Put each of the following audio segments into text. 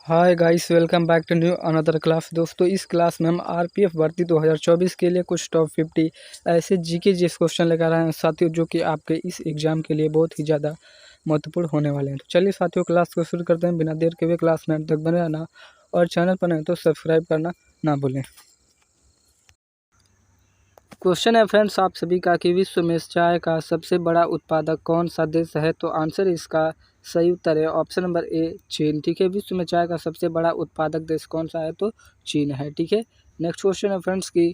Hi guys, welcome back to new another class. दोस्तों, इस class में हम आरपीएफ भर्ती 2024 के लिए कुछ टॉप 50 ऐसे जीके जीएस क्वेश्चन लेकर आए हैं साथियों, जो कि आपके इस एग्जाम के लिए बहुत ही ज़्यादा महत्वपूर्ण होने वाले हैं। तो चलिए साथियों, क्लास को शुरू करते हैं। बिना देर के हुए क्लास में अंत तक बने रहना और चैनल पर नहीं तो सब्सक्राइब करना ना भूलें। क्वेश्चन है फ्रेंड्स आप सभी का कि विश्व में चाय का सबसे बड़ा उत्पादक कौन सा देश है? तो आंसर इसका सही उत्तर है ऑप्शन नंबर ए, चीन। ठीक है, विश्व में चाय का सबसे बड़ा उत्पादक देश कौन सा है? तो चीन है। ठीक है, नेक्स्ट क्वेश्चन है फ्रेंड्स कि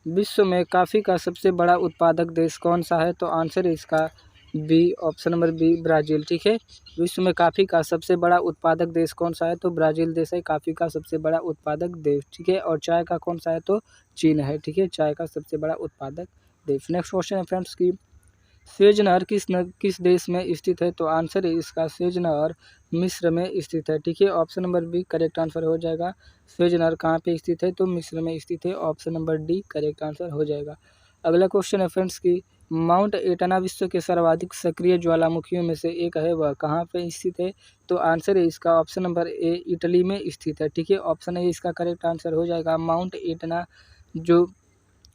विश्व में कॉफ़ी का सबसे बड़ा उत्पादक देश कौन सा है? तो आंसर इसका B, option number B, Brazil. ठीक है, विश्व में कॉफ़ी का सबसे बड़ा उत्पादक देश कौन सा है? तो ब्राज़ील देश है कॉफ़ी का सबसे बड़ा उत्पादक देश। ठीक है, और चाय का कौन सा है? तो चीन है। ठीक है, चाय का सबसे बड़ा उत्पादक देश। नेक्स्ट क्वेश्चन है फ्रेंड्स की स्वेज नहर किस देश में स्थित है? तो आंसर है इसका स्वेज नहर मिस्र में स्थित है। ठीक है, option number B correct answer हो जाएगा। स्वेज नहर कहाँ पे स्थित है? तो मिस्र में स्थित है। Option number D correct answer हो जाएगा। अगला क्वेश्चन है फ्रेंड्स की माउंट एटना विश्व के सर्वाधिक सक्रिय ज्वालामुखियों में से एक है, वह कहाँ पे स्थित है? तो आंसर है इसका ऑप्शन नंबर ए, इटली में स्थित है। ठीक है, ऑप्शन ए इसका करेक्ट आंसर हो जाएगा। माउंट एटना जो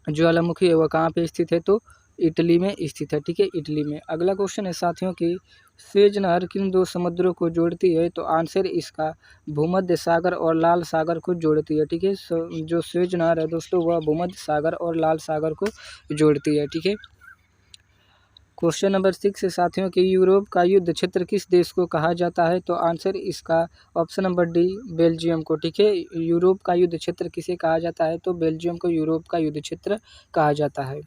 ज्वालामुखी है वह कहाँ पे स्थित है? तो इटली में स्थित है। ठीक है, इटली में। अगला क्वेश्चन है साथियों की स्वेज नहर किन दो समुद्रों को जोड़ती है? तो आंसर इसका भूमध्य सागर और लाल सागर को जोड़ती है। ठीक है, जो स्वेज नहर है दोस्तों वह भूमध्य सागर और लाल सागर को जोड़ती है। ठीक है, क्वेश्चन नंबर 6 है साथियों की यूरोप का युद्ध क्षेत्र किस देश को कहा जाता है? तो आंसर इसका ऑप्शन नंबर डी, बेल्जियम को। ठीक है, यूरोप का युद्ध क्षेत्र किसे कहा जाता है? तो बेल्जियम को यूरोप का युद्ध क्षेत्र कहा जाता है।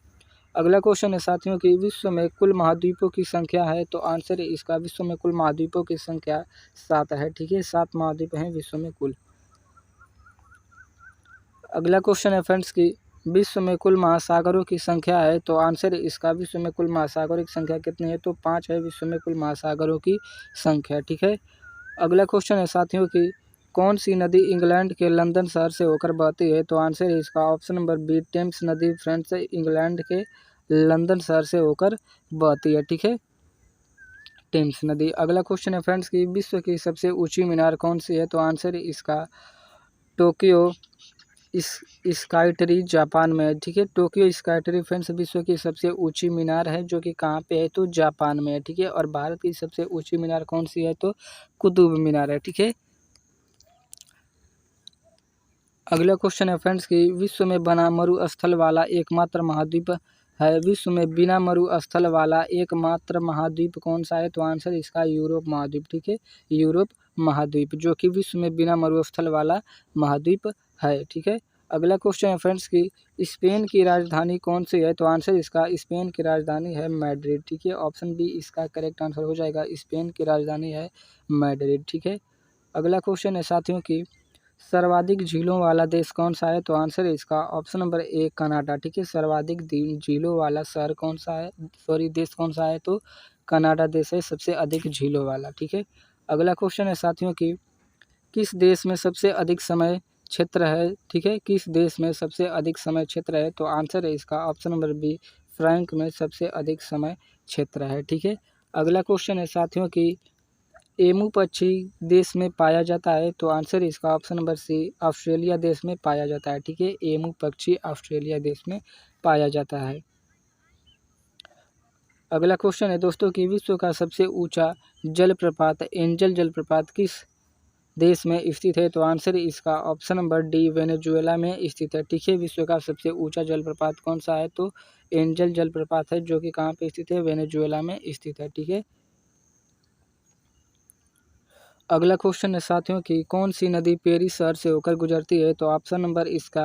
अगला क्वेश्चन है साथियों की विश्व में कुल महाद्वीपों की संख्या है? तो आंसर है इसका विश्व में कुल महाद्वीपों की संख्या 7 है। ठीक है, 7 महाद्वीप हैं विश्व में कुल। अगला क्वेश्चन है फ्रेंड्स की विश्व में कुल महासागरों की संख्या है? तो आंसर इसका विश्व में कुल महासागरों की संख्या कितनी है? तो 5 है विश्व में कुल महासागरों की संख्या। ठीक है, अगला क्वेश्चन है साथियों की कौन सी नदी इंग्लैंड के लंदन शहर से होकर बहती है? तो आंसर है इसका ऑप्शन नंबर बी, टेम्स नदी फ्रेंड्स इंग्लैंड के लंदन शहर से होकर बहती है। ठीक है, टेम्स नदी। अगला क्वेश्चन है फ्रेंड्स की विश्व की सबसे ऊंची मीनार कौन सी है? तो आंसर इसका टोक्यो इस स्काई ट्री जापान में है। ठीक है, टोक्यो स्काई ट्री फ्रेंड्स विश्व की सबसे ऊंची मीनार है, जो कि कहाँ पे है? तो जापान में है। ठीक है, और भारत की सबसे ऊंची मीनार कौन सी है? तो कुतुब मीनार है। ठीक है, अगला क्वेश्चन है फ्रेंड्स की विश्व में बना मरुस्थल वाला एकमात्र महाद्वीप है? विश्व में बिना मरुस्थल वाला एकमात्र महाद्वीप कौन सा है? तो आंसर इसका यूरोप महाद्वीप। ठीक है, यूरोप महाद्वीप जो कि विश्व में बिना मरुस्थल वाला महाद्वीप है। ठीक है, अगला क्वेश्चन है फ्रेंड्स की स्पेन की राजधानी कौन सी है? तो आंसर इसका स्पेन की राजधानी है मैड्रिड। ठीक है, ऑप्शन बी इसका करेक्ट आंसर हो जाएगा। स्पेन की राजधानी है मैड्रिड। ठीक है, अगला क्वेश्चन है साथियों की सर्वाधिक झीलों वाला देश कौन सा है? तो आंसर है इसका ऑप्शन नंबर ए, कनाडा। ठीक है, सर्वाधिक झीलों वाला शहर कौन सा है? सॉरी, देश कौन सा है? तो कनाडा देश है सबसे अधिक झीलों वाला। ठीक है, अगला क्वेश्चन है साथियों की किस देश में सबसे अधिक समय क्षेत्र है? ठीक है, किस देश में सबसे अधिक समय क्षेत्र है? तो आंसर है इसका ऑप्शन नंबर बी, फ्रांस में सबसे अधिक समय क्षेत्र है। ठीक है, अगला क्वेश्चन है साथियों की एमू पक्षी देश में पाया जाता है? तो आंसर इसका ऑप्शन नंबर सी, ऑस्ट्रेलिया देश में पाया जाता है। ठीक है, एमू पक्षी ऑस्ट्रेलिया देश में पाया जाता है। अगला क्वेश्चन है दोस्तों कि विश्व का सबसे ऊंचा जलप्रपात एंजल जलप्रपात किस देश में स्थित है? तो आंसर इसका ऑप्शन नंबर डी, वेनेजुएला में स्थित है। ठीक है, विश्व का सबसे ऊंचा जलप्रपात कौन सा है? तो एंजल जलप्रपात है, जो कि कहाँ पे स्थित है? वेनेजुएला में स्थित है। ठीक है, अगला क्वेश्चन है साथियों की कौन सी नदी पेरिस शहर से होकर गुजरती है? तो ऑप्शन नंबर इसका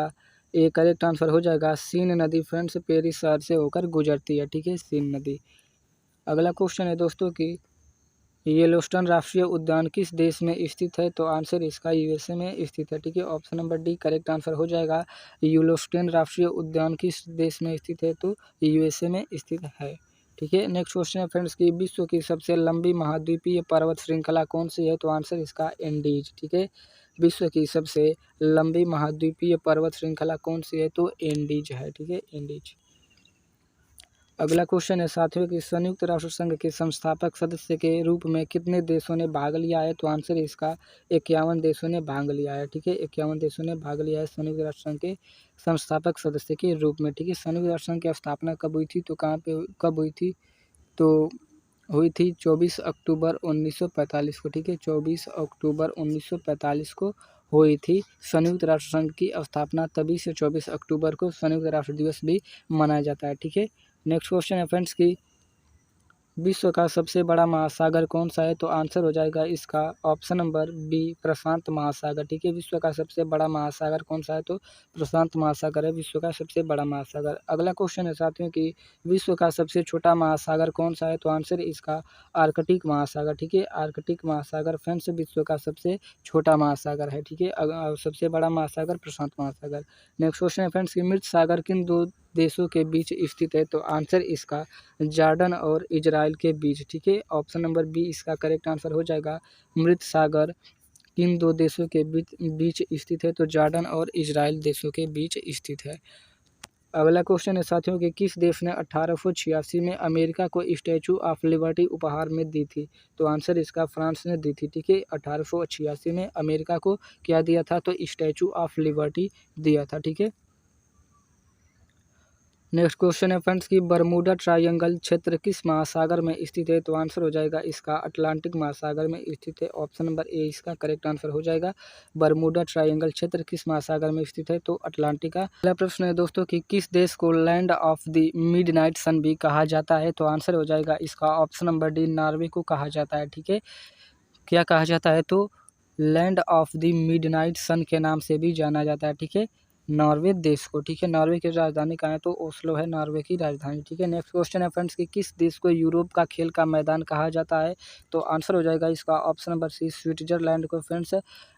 ए करेक्ट आंसर हो जाएगा। सीन नदी फ्रेंड्स पेरिस शहर से होकर गुजरती है। ठीक है, सीन नदी। अगला क्वेश्चन है दोस्तों की येलोस्टोन राष्ट्रीय उद्यान किस देश में स्थित है? तो आंसर इसका यूएसए में स्थित है। ठीक है, option number D correct answer हो जाएगा। येलोस्टोन राष्ट्रीय उद्यान किस देश में स्थित है? तो यूएसए में स्थित है। ठीक है, नेक्स्ट क्वेश्चन है फ्रेंड्स की विश्व की सबसे लंबी महाद्वीपीय पर्वत श्रृंखला कौन सी है? तो आंसर इसका एंडीज। ठीक है, विश्व की सबसे लंबी महाद्वीपीय पर्वत श्रृंखला कौन सी है? तो एंडीज है। ठीक है, एंडीज। अगला क्वेश्चन है साथियों कि संयुक्त राष्ट्र संघ के संस्थापक सदस्य के रूप में कितने देशों ने भाग लिया है? तो आंसर है इसका 51 देशों ने भाग लिया है। ठीक है, 51 देशों ने भाग लिया है संयुक्त राष्ट्र संघ के संस्थापक सदस्य के रूप में। ठीक है, संयुक्त राष्ट्र संघ की स्थापना कब हुई थी? तो कहाँ पे कब हुई थी? तो हुई थी 24 अक्टूबर 1945 को। ठीक है, 24 अक्टूबर 1945 को हुई थी संयुक्त राष्ट्र संघ की स्थापना। तभी से 24 अक्टूबर को संयुक्त राष्ट्र दिवस भी मनाया जाता है। ठीक है, नेक्स्ट क्वेश्चन है फ्रेंड्स की विश्व का सबसे बड़ा महासागर कौन सा है? तो आंसर हो जाएगा इसका ऑप्शन नंबर बी, प्रशांत महासागर। ठीक है, विश्व का सबसे बड़ा महासागर कौन सा है? तो प्रशांत महासागर है विश्व का सबसे बड़ा महासागर। अगला क्वेश्चन है साथियों कि विश्व का सबसे छोटा महासागर कौन सा है? तो आंसर इसका आर्कटिक महासागर। ठीक है, आर्कटिक महासागर फ्रेंड्स विश्व का सबसे छोटा महासागर है। ठीक है, सबसे बड़ा महासागर प्रशांत महासागर। नेक्स्ट क्वेश्चन है फ्रेंड्स कि मृत सागर किन दो देशों के बीच स्थित है? तो आंसर इसका जॉर्डन और इजराइल के बीच। ठीक है, ऑप्शन नंबर बी इसका करेक्ट आंसर हो जाएगा। मृत सागर किन दो देशों के बीच स्थित है? तो जॉर्डन और इजराइल देशों के बीच स्थित है। अगला क्वेश्चन है साथियों कि किस देश ने 1886 में अमेरिका को स्टैचू ऑफ लिबर्टी उपहार में दी थी? तो आंसर इसका फ्रांस ने दी थी। ठीक है, 1886 में अमेरिका को क्या दिया था? तो स्टैचू ऑफ लिबर्टी दिया था। ठीक है, नेक्स्ट क्वेश्चन है फ्रेंड्स कि बरमूडा ट्रायंगल क्षेत्र किस महासागर में स्थित है? तो आंसर हो जाएगा इसका अटलांटिक महासागर में स्थित है। ऑप्शन नंबर ए इसका करेक्ट आंसर हो जाएगा। बरमूडा ट्रायंगल क्षेत्र किस महासागर में स्थित है? तो अटलांटिक का। अगला प्रश्न है दोस्तों कि किस देश को लैंड ऑफ द मिडनाइट सन भी कहा जाता है? तो आंसर हो जाएगा इसका ऑप्शन नंबर डी, नॉर्वे को कहा जाता है। ठीक है, क्या कहा जाता है? तो लैंड ऑफ द मिडनाइट सन के नाम से भी जाना जाता है। ठीक है, नॉर्वे देश को। ठीक है, नॉर्वे की राजधानी कहाँ है? तो ओस्लो है नॉर्वे की राजधानी। ठीक है, नेक्स्ट क्वेश्चन है फ्रेंड्स कि किस देश को यूरोप का खेल का मैदान कहा जाता है? तो आंसर हो जाएगा इसका ऑप्शन नंबर सी, स्विट्जरलैंड को फ्रेंड्स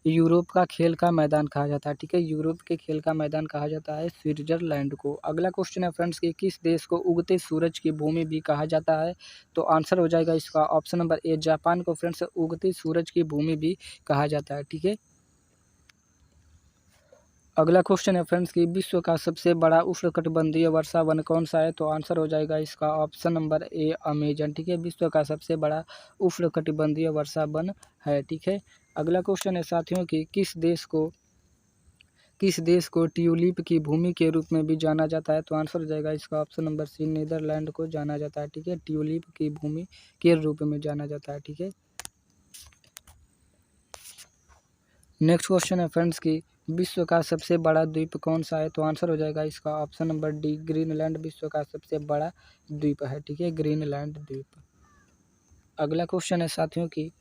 यूरोप का खेल का मैदान कहा जाता है। ठीक है, यूरोप के खेल का मैदान कहा जाता है स्विट्जरलैंड को। अगला क्वेश्चन है फ्रेंड्स कि किस देश को उगते सूरज की भूमि भी कहा जाता है? तो आंसर हो जाएगा इसका ऑप्शन नंबर ए, जापान को फ्रेंड्स उगते सूरज की भूमि भी कहा जाता है। ठीक है, अगला क्वेश्चन है फ्रेंड्स कि विश्व का सबसे बड़ा उष्णकटिबंधीय वर्षा वन कौन सा है? तो आंसर हो जाएगा इसका ऑप्शन नंबर ए, अमेजन। ठीक है, विश्व का सबसे बड़ा उष्णकटिबंधीय वर्षा वन है। ठीक है, अगला क्वेश्चन है साथियों कि किस देश को ट्यूलिप की भूमि के रूप में भी जाना जाता है? तो आंसर हो जाएगा इसका ऑप्शन नंबर सी, नीदरलैंड को जाना जाता है। ठीक है, ट्यूलिप की भूमि के रूप में जाना जाता है। ठीक है, नेक्स्ट क्वेश्चन है फ्रेंड्स कि विश्व का सबसे बड़ा द्वीप कौन सा है? तो आंसर हो जाएगा इसका ऑप्शन नंबर डी, ग्रीनलैंड विश्व का सबसे बड़ा द्वीप है। ठीक है, ग्रीनलैंड द्वीप। अगला क्वेश्चन है साथियों कि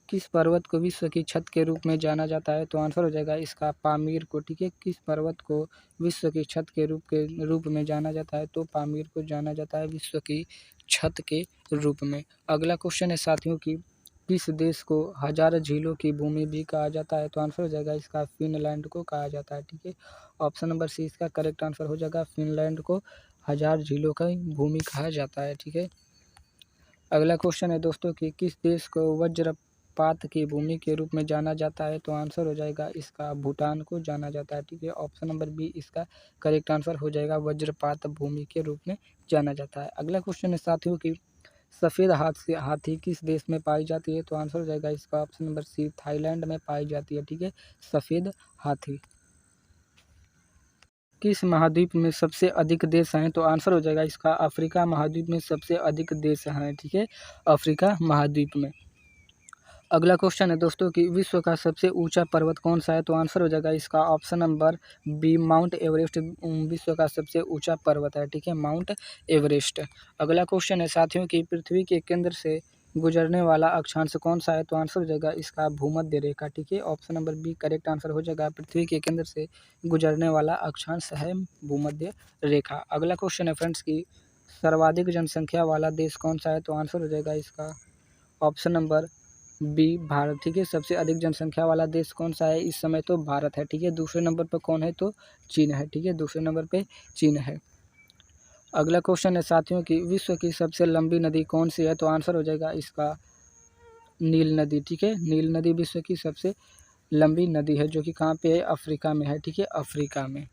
किस पर्वत को विश्व की छत के रूप में जाना जाता है? तो आंसर हो जाएगा इसका पामीर को। ठीक है, किस पर्वत को विश्व की छत के रूप में जाना जाता है? तो पामीर को जाना जाता है विश्व की छत के रूप में। अगला क्वेश्चन है साथियों कि किस देश को हजार झीलों की भूमि भी कहा जाता है? तो आंसर हो जाएगा इसका फिनलैंड को कहा जाता है। ठीक है, ऑप्शन नंबर सी इसका करेक्ट आंसर हो जाएगा। फिनलैंड को हजार झीलों की भूमि कहा जाता है। ठीक है, अगला क्वेश्चन है दोस्तों कि किस देश को वज्रपात की भूमि के रूप में जाना जाता है? तो आंसर हो जाएगा इसका भूटान को जाना जाता है। ठीक है, ऑप्शन नंबर बी इसका करेक्ट आंसर हो जाएगा। वज्रपात भूमि के रूप में जाना जाता है। अगला क्वेश्चन है साथियों कि सफ़ेद हाथी किस देश में पाई जाती है? तो आंसर हो जाएगा इसका ऑप्शन नंबर सी, थाईलैंड में पाई जाती है। ठीक है, सफ़ेद हाथी। किस महाद्वीप में सबसे अधिक देश हैं? तो आंसर हो जाएगा इसका अफ्रीका महाद्वीप में सबसे अधिक देश हैं। ठीक है, अफ्रीका महाद्वीप में। अगला क्वेश्चन है दोस्तों कि विश्व का सबसे ऊंचा पर्वत कौन सा है? तो आंसर हो जाएगा इसका option number B, Mount Everest विश्व का सबसे ऊंचा पर्वत है। ठीक है, माउंट एवरेस्ट। अगला क्वेश्चन है साथियों कि पृथ्वी के केंद्र से गुजरने वाला अक्षांश कौन सा है? तो आंसर हो जाएगा इसका भूमध्य रेखा। ठीक है, option number B correct answer हो जाएगा। पृथ्वी के केंद्र से गुजरने वाला अक्षांश है भूमध्य रेखा। अगला क्वेश्चन है फ्रेंड्स की सर्वाधिक जनसंख्या वाला देश कौन सा है? तो आंसर हो जाएगा इसका ऑप्शन नंबर बी, भारत। ठीक है, सबसे अधिक जनसंख्या वाला देश कौन सा है इस समय? तो भारत है। ठीक है, दूसरे नंबर पर कौन है? तो चीन है। ठीक है, दूसरे नंबर पे चीन है। अगला क्वेश्चन है साथियों कि विश्व की सबसे लंबी नदी कौन सी है? तो आंसर हो जाएगा इसका नील नदी। ठीक है, नील नदी विश्व की सबसे लंबी नदी है जो कि कहाँ पे है? अफ्रीका में है। ठीक है, अफ्रीका में।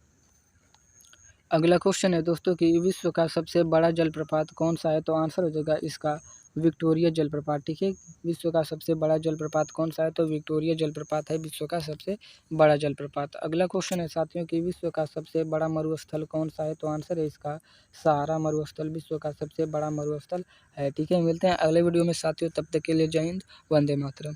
अगला क्वेश्चन है दोस्तों कि विश्व का सबसे बड़ा जलप्रपात कौन सा है, तो आंसर हो जाएगा इसका विक्टोरिया जलप्रपात। ठीक है, विश्व का सबसे बड़ा जलप्रपात कौन सा है, तो विक्टोरिया जलप्रपात है विश्व का सबसे बड़ा जलप्रपात। अगला क्वेश्चन है साथियों कि विश्व का सबसे बड़ा मरुस्थल कौन सा है, तो आंसर है इसका सहारा मरुस्थल विश्व का सबसे बड़ा मरुस्थल है। ठीक है, मिलते हैं अगले वीडियो में साथियों, तब तक के लिए जय हिंद, वंदे मातरम।